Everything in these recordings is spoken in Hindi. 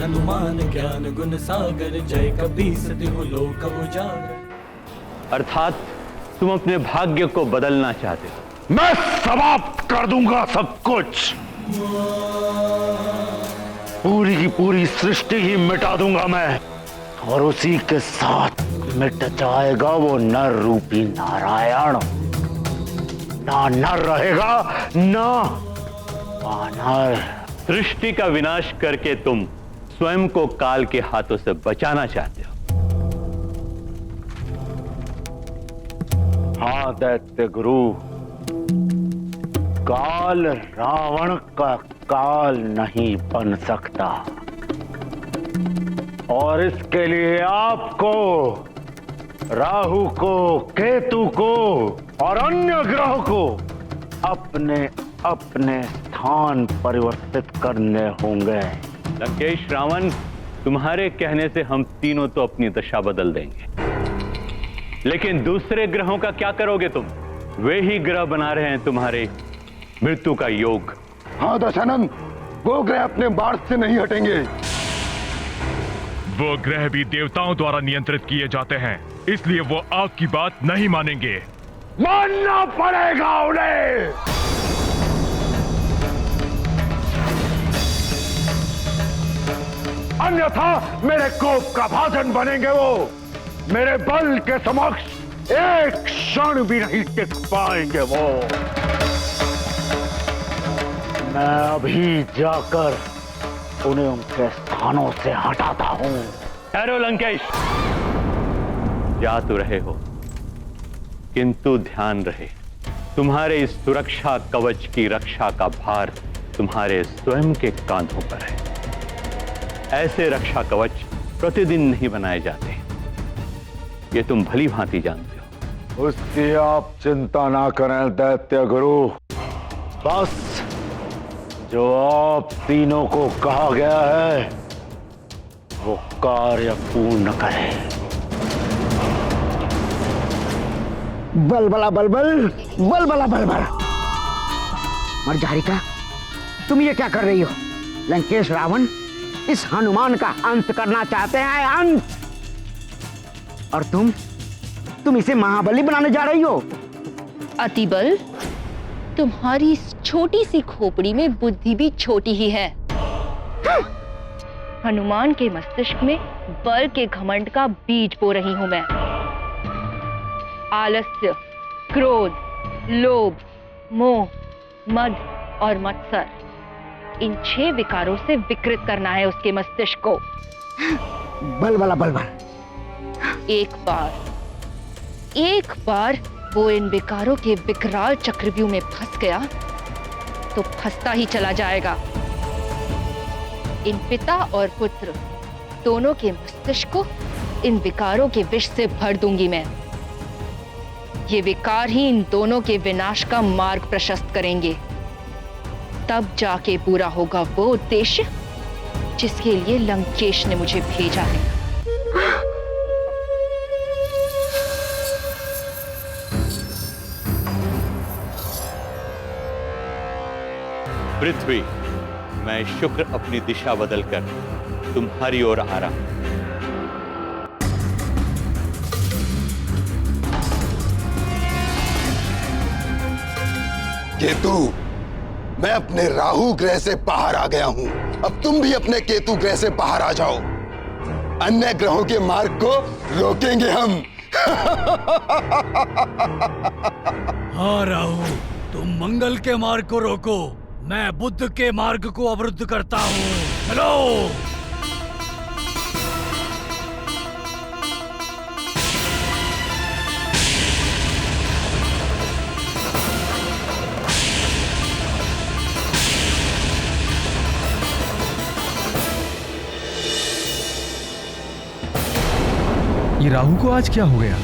हनुमान ज्ञान गुण सागर, जय कपीस तिहु लोक उजागर। अर्थात तुम अपने भाग्य को बदलना चाहते हो। मैं समाप्त कर दूंगा सब कुछ, पूरी की पूरी सृष्टि ही मिटा दूंगा मैं, और उसी के साथ मिट जाएगा वो नर रूपी नारायण। ना नर रहेगा ना वानर। सृष्टि का विनाश करके तुम स्वयं को काल के हाथों से बचाना चाहते हो। हाँ दैत्य गुरु, काल रावण का काल नहीं बन सकता, और इसके लिए आपको, राहु को, केतु को और अन्य ग्रह को अपने अपने स्थान परिवर्तित करने होंगे। लंकेश रावण, तुम्हारे कहने से हम तीनों तो अपनी दशा बदल देंगे, लेकिन दूसरे ग्रहों का क्या करोगे तुम? वे ही ग्रह बना रहे हैं तुम्हारे मृत्यु का योग। हाँ दशानंद, वो ग्रह अपने मार्ग से नहीं हटेंगे। वो ग्रह भी देवताओं द्वारा नियंत्रित किए जाते हैं, इसलिए वो आपकी बात नहीं मानेंगे। मानना पड़ेगा उन्हें। अन्यथा मेरे कोप का भाजन बनेंगे वो। मेरे बल के समक्ष एक क्षण भी नहीं टिक पाएंगे वो। मैं अभी जाकर उन्हें उनके स्थानों से हटाता हूं। ठहरो लंकेश, जा तो रहे हो, किंतु ध्यान रहे, तुम्हारे इस सुरक्षा कवच की रक्षा का भार तुम्हारे स्वयं के कांधों पर है। ऐसे रक्षा कवच प्रतिदिन नहीं बनाए जाते, ये तुम भली भांति जानते हो। उसकी आप चिंता ना करें दैत्य गुरु, बस जो आप तीनों को कहा गया है वो कार्य पूर्ण करें। बलबला बलबल, बलबला बलबल। मर्जारिका, तुम ये क्या कर रही हो? लंकेश रावण इस हनुमान का अंत करना चाहते हैं, अंत। और तुम इसे महाबली बनाने जा रही हो। अतिबल, तुम्हारी इस छोटी सी खोपड़ी में बुद्धि भी छोटी ही है। हनुमान के मस्तिष्क में बल के घमंड का बीज बो रही हूं मैं। आलस्य, क्रोध, लोभ, मोह, मद और मत्सर, इन 6 विकारों से विकृत करना है उसके मस्तिष्क को। बलबला बलबल। एक बार वो इन विकारों के विकराल चक्रव्यूह में फंस गया तो फंसता ही चला जाएगा। इन पिता और पुत्र दोनों के मस्तिष्क को इन विकारों के विष से भर दूंगी मैं। ये विकार ही इन दोनों के विनाश का मार्ग प्रशस्त करेंगे। तब जाके पूरा होगा वो उद्देश्य जिसके लिए लंकेश ने मुझे भेजा है। पृथ्वी, मैं शुक्र अपनी दिशा बदलकर तुम्हारी ओर आ रहा हूं। केतु, मैं अपने राहु ग्रह से बाहर आ गया हूं। अब तुम भी अपने केतु ग्रह से बाहर आ जाओ। अन्य ग्रहों के मार्ग को रोकेंगे हम। हाँ राहु, तुम मंगल के मार्ग को रोको, मैं बुध के मार्ग को अवरुद्ध करता हूँ। चलो। ये राहु को आज क्या हो गया?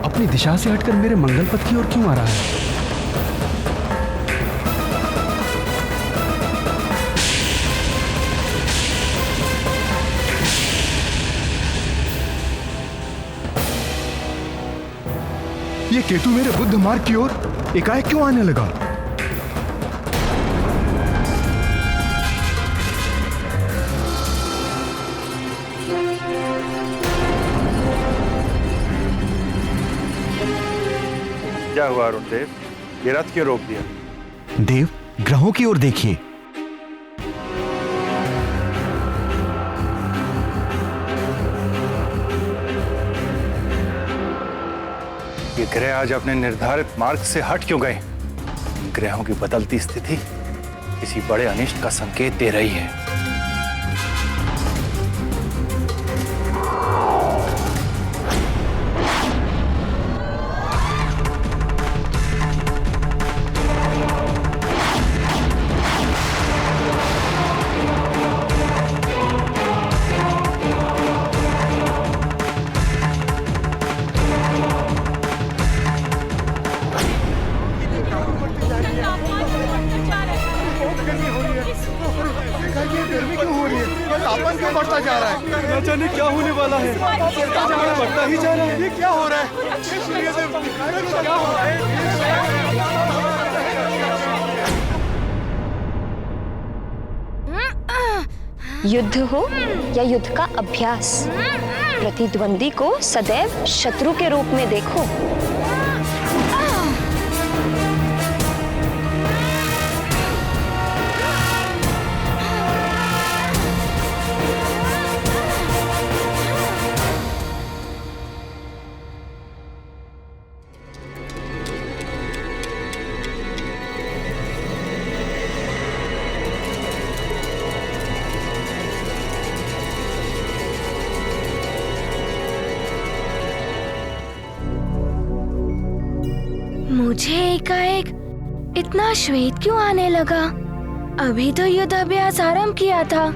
अपनी दिशा से हटकर मेरे मंगल पथ की ओर क्यों आ रहा है? ये केतु मेरे बुद्ध मार्ग की ओर एकाएक क्यों आने लगा? क्या हुआ अरुण देव, ये रथ क्यों रोक दिया? देव, ग्रहों की ओर देखिए। ये ग्रह आज अपने निर्धारित मार्ग से हट क्यों गए? ग्रहों की बदलती स्थिति किसी बड़े अनिष्ट का संकेत दे रही है। तापमान क्यों बढ़ता जा रहा है? न जाने क्या होने वाला है। तापमान बढ़ता ही जा रहा है। ये क्या हो रहा है? क्या हो रहा है? युद्ध हो या युद्ध का अभ्यास, प्रतिद्वंदी को सदैव शत्रु के रूप में देखो। मुझे एकाएक इतना श्वेत क्यों आने लगा? अभी तो युद्ध अभ्यास आरंभ किया था।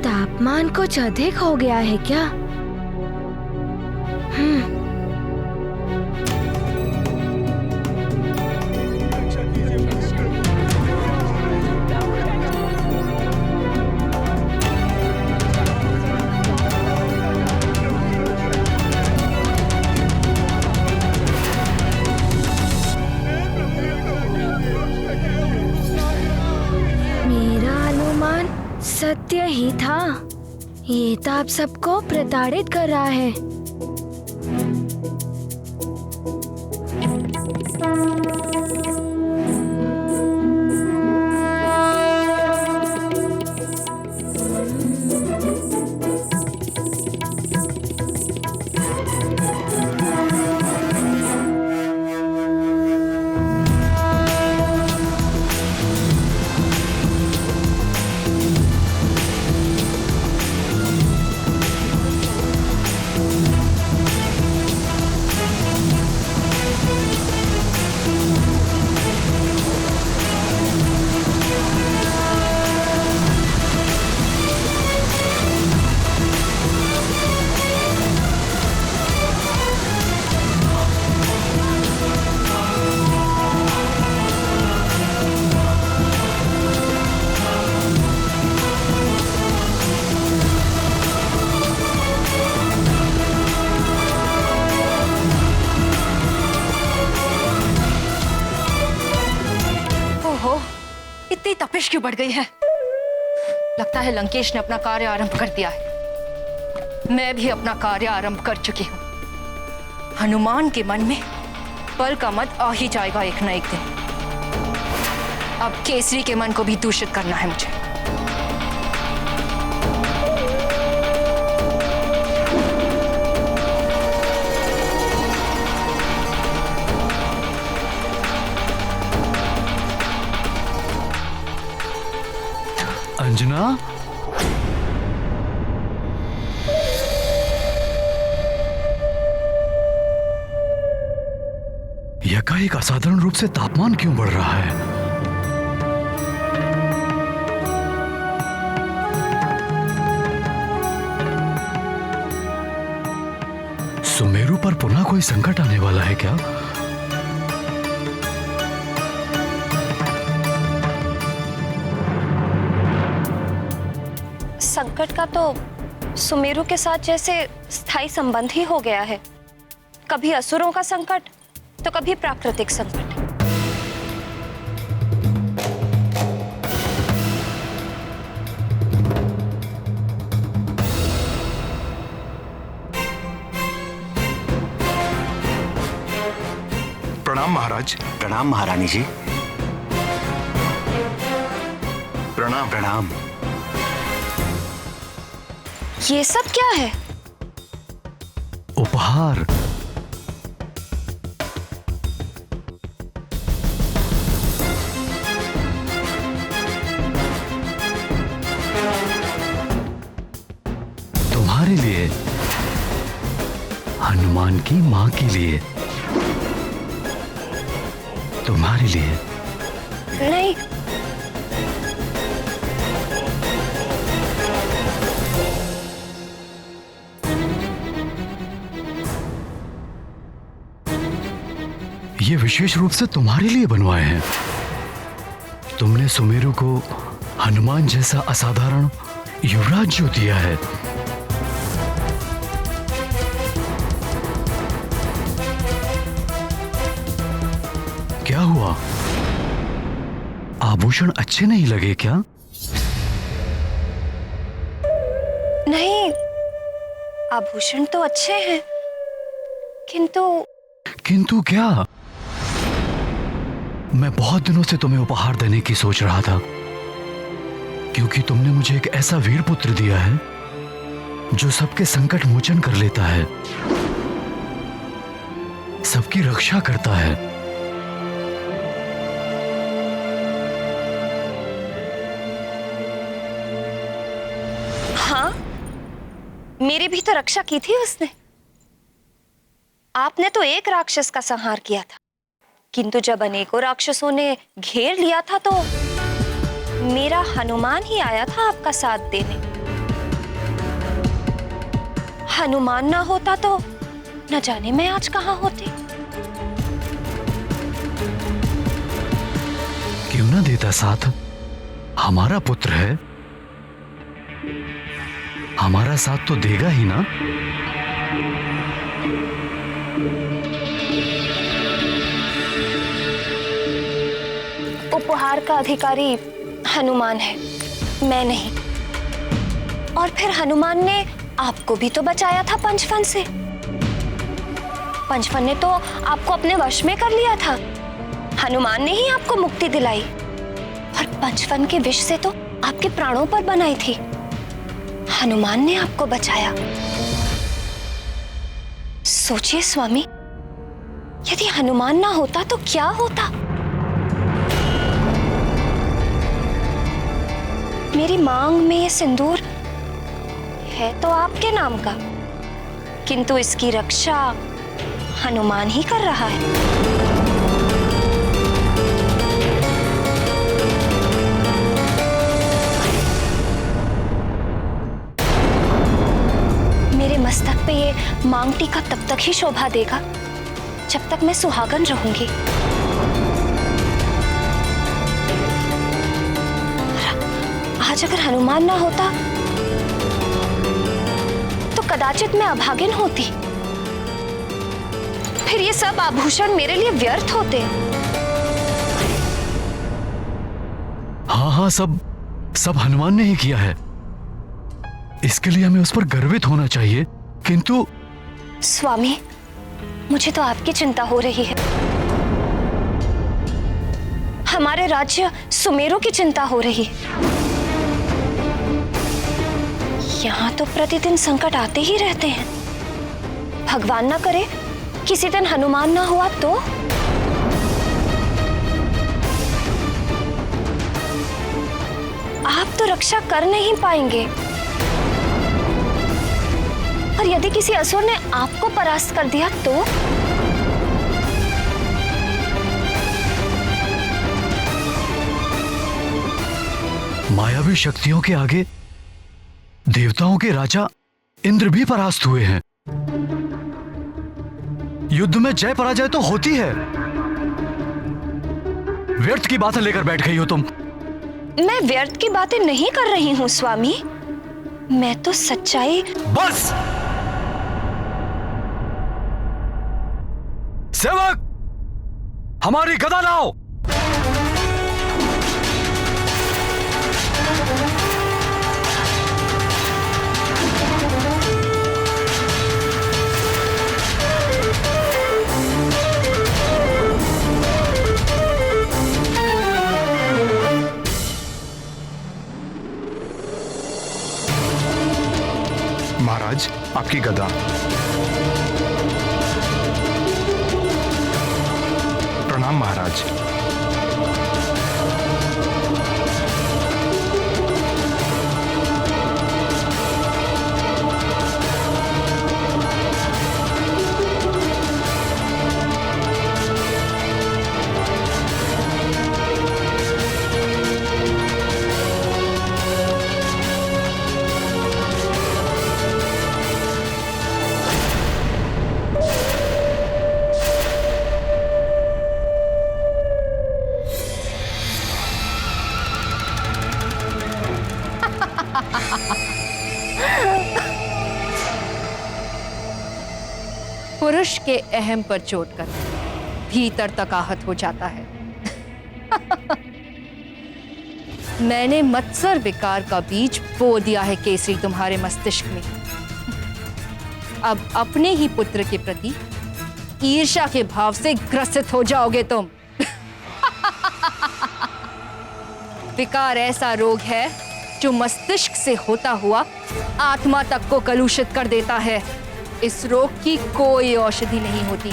तापमान कुछ अधिक हो गया है क्या? सत्य ही था। ये ताप सबको प्रताड़ित कर रहा है। तपिश क्यों बढ़ गई है? लगता है लंकेश ने अपना कार्य आरंभ कर दिया है। मैं भी अपना कार्य आरंभ कर चुकी हूं। हनुमान के मन में बल का मत आ ही जाएगा एक न एक दिन। अब केसरी के मन को भी दूषित करना है मुझे। अंजना, एकाएक असाधारण रूप से तापमान क्यों बढ़ रहा है? सुमेरु पर पुनः कोई संकट आने वाला है क्या? संकट का तो सुमेरु के साथ जैसे स्थायी संबंध ही हो गया है। कभी असुरों का संकट तो कभी प्राकृतिक संकट। प्रणाम महाराज। प्रणाम महारानी जी। प्रणाम। प्रणाम। ये सब क्या है? उपहार। तुम्हारे लिए, हनुमान की मां के लिए, तुम्हारे लिए। नहीं, ये विशेष रूप से तुम्हारे लिए बनवाए हैं। तुमने सुमेरु को हनुमान जैसा असाधारण युवराज जो दिया है, क्या हुआ? आभूषण अच्छे नहीं लगे क्या? नहीं, आभूषण तो अच्छे हैं, किंतु क्या? मैं बहुत दिनों से तुम्हें उपहार देने की सोच रहा था, क्योंकि तुमने मुझे एक ऐसा वीर पुत्र दिया है जो सबके संकट मोचन कर लेता है, सबकी रक्षा करता है। हाँ, मेरी भी तो रक्षा की थी उसने। आपने तो एक राक्षस का संहार किया था, किंतु जब अनेकों राक्षसों ने घेर लिया था तो मेरा हनुमान ही आया था आपका साथ देने। हनुमान ना होता तो न जाने मैं आज कहां होती। क्यों ना देता साथ? हमारा पुत्र है, हमारा साथ तो देगा ही ना। उपहार का अधिकारी हनुमान है, मैं नहीं। और फिर हनुमान ने आपको भी तो बचाया था पंचफन से। पंचफन ने तो आपको अपने वश में कर लिया था। हनुमान ने ही आपको मुक्ति दिलाई, और पंचफन के विष से तो आपके प्राणों पर बनाई थी। हनुमान ने आपको बचाया। सोचिए स्वामी, यदि हनुमान ना होता तो क्या होता? मेरी मांग में ये सिंदूर है तो आपके नाम का, किंतु इसकी रक्षा हनुमान ही कर रहा है। मेरे मस्तक पे ये मांग टीका तब तक ही शोभा देगा जब तक मैं सुहागन रहूंगी। आज अगर हनुमान ना होता तो कदाचित मैं अभागिन होती। फिर ये सब आभूषण मेरे लिए व्यर्थ होते। हाँ, सब हनुमान ने ही किया है। इसके लिए हमें उस पर गर्वित होना चाहिए, किंतु स्वामी, मुझे तो आपकी चिंता हो रही है। हमारे राज्य सुमेरु की चिंता हो रही है। यहाँ तो प्रतिदिन संकट आते ही रहते हैं। भगवान ना करे किसी दिन हनुमान ना हुआ तो? आप तो रक्षा कर नहीं पाएंगे, और यदि किसी असुर ने आपको परास्त कर दिया तो? मायावी शक्तियों के आगे देवताओं के राजा इंद्र भी परास्त हुए हैं। युद्ध में जय पराजय तो होती है। व्यर्थ की बातें लेकर बैठ गई हो तुम। मैं व्यर्थ की बातें नहीं कर रही हूं स्वामी, मैं तो सच्चाई। बस सेवक, हमारी गदा लाओ। महाराज, आपकी गदा। प्रणाम महाराज। पुरुष के अहम पर चोट कर भीतर तक आहत हो जाता है। मैंने मत्सर विकार का बीज बो दिया है केसरी तुम्हारे मस्तिष्क में। अब अपने ही पुत्र के प्रति ईर्ष्या के भाव से ग्रसित हो जाओगे तुम। विकार ऐसा रोग है जो मस्तिष्क से होता हुआ आत्मा तक को कलुषित कर देता है। इस रोग की कोई औषधि नहीं होती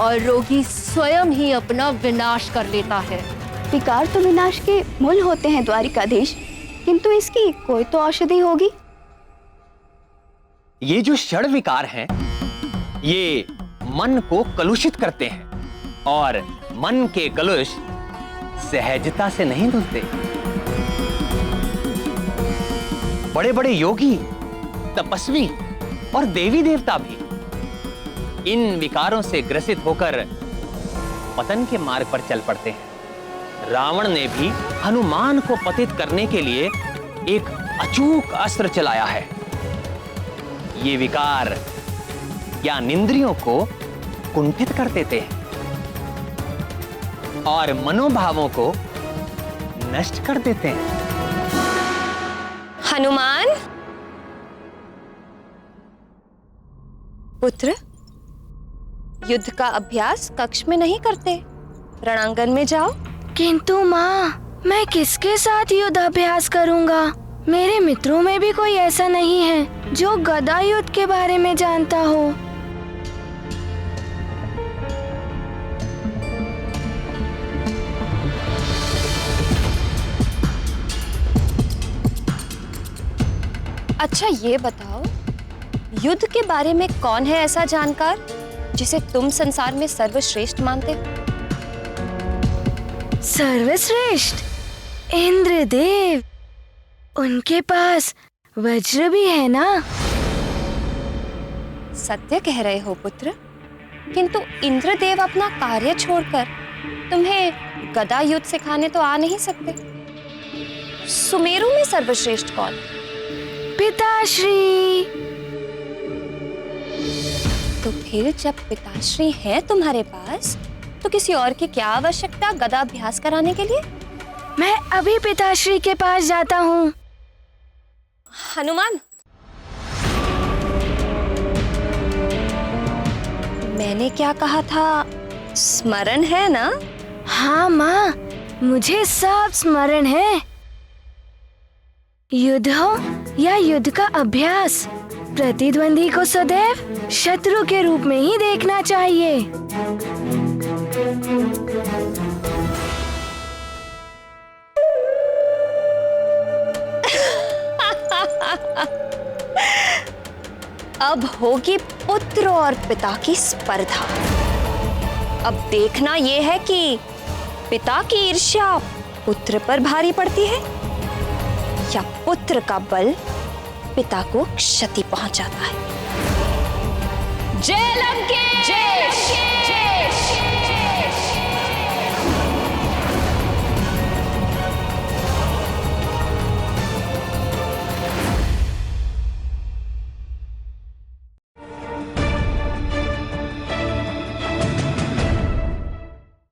और रोगी स्वयं ही अपना विनाश कर लेता है। विकार तो विनाश के मूल होते हैं द्वारिकाधीश, किंतु इसकी कोई तो औषधि होगी। ये जो षड विकार हैं, ये मन को कलुषित करते हैं और मन के कलुष सहजता से नहीं धुलते। बड़े बड़े योगी, तपस्वी और देवी देवता भी इन विकारों से ग्रसित होकर पतन के मार्ग पर चल पड़ते हैं। रावण ने भी हनुमान को पतित करने के लिए एक अचूक अस्त्र चलाया है। ये विकार ज्ञानेंद्रियों को कुंठित कर देते हैं और मनोभावों को नष्ट कर देते हैं। हनुमान पुत्र, युद्ध का अभ्यास कक्ष में नहीं करते, रणांगन में जाओ। किंतु माँ, मैं किसके साथ युद्ध अभ्यास करूँगा? मेरे मित्रों में भी कोई ऐसा नहीं है जो गदा युद्ध के बारे में जानता हो। अच्छा ये बताओ, युद्ध के बारे में कौन है ऐसा जानकार जिसे तुम संसार में सर्वश्रेष्ठ मानते हो? सर्वश्रेष्ठ? इंद्रदेव। उनके पास वज्र भी है ना? सत्य कह रहे हो पुत्र, किंतु इंद्रदेव अपना कार्य छोड़कर तुम्हें गदा युद्ध सिखाने तो आ नहीं सकते। सुमेरु में सर्वश्रेष्ठ कौन? पिताश्री। तो फिर जब पिताश्री हैं तुम्हारे पास, तो किसी और की क्या आवश्यकता गदा अभ्यास कराने के लिए? मैं अभी पिताश्री के पास जाता हूँ। हनुमान, मैंने क्या कहा था स्मरण है ना? हाँ माँ, मुझे सब स्मरण है। युद्ध हो या युद्ध का अभ्यास, प्रतिद्वंदी को सदैव शत्रु के रूप में ही देखना चाहिए। अब होगी पुत्र और पिता की स्पर्धा। अब देखना यह है कि पिता की ईर्ष्या पुत्र पर भारी पड़ती है या पुत्र का बल पिता को क्षति पहुंचाता है। जय लंकेश! जय!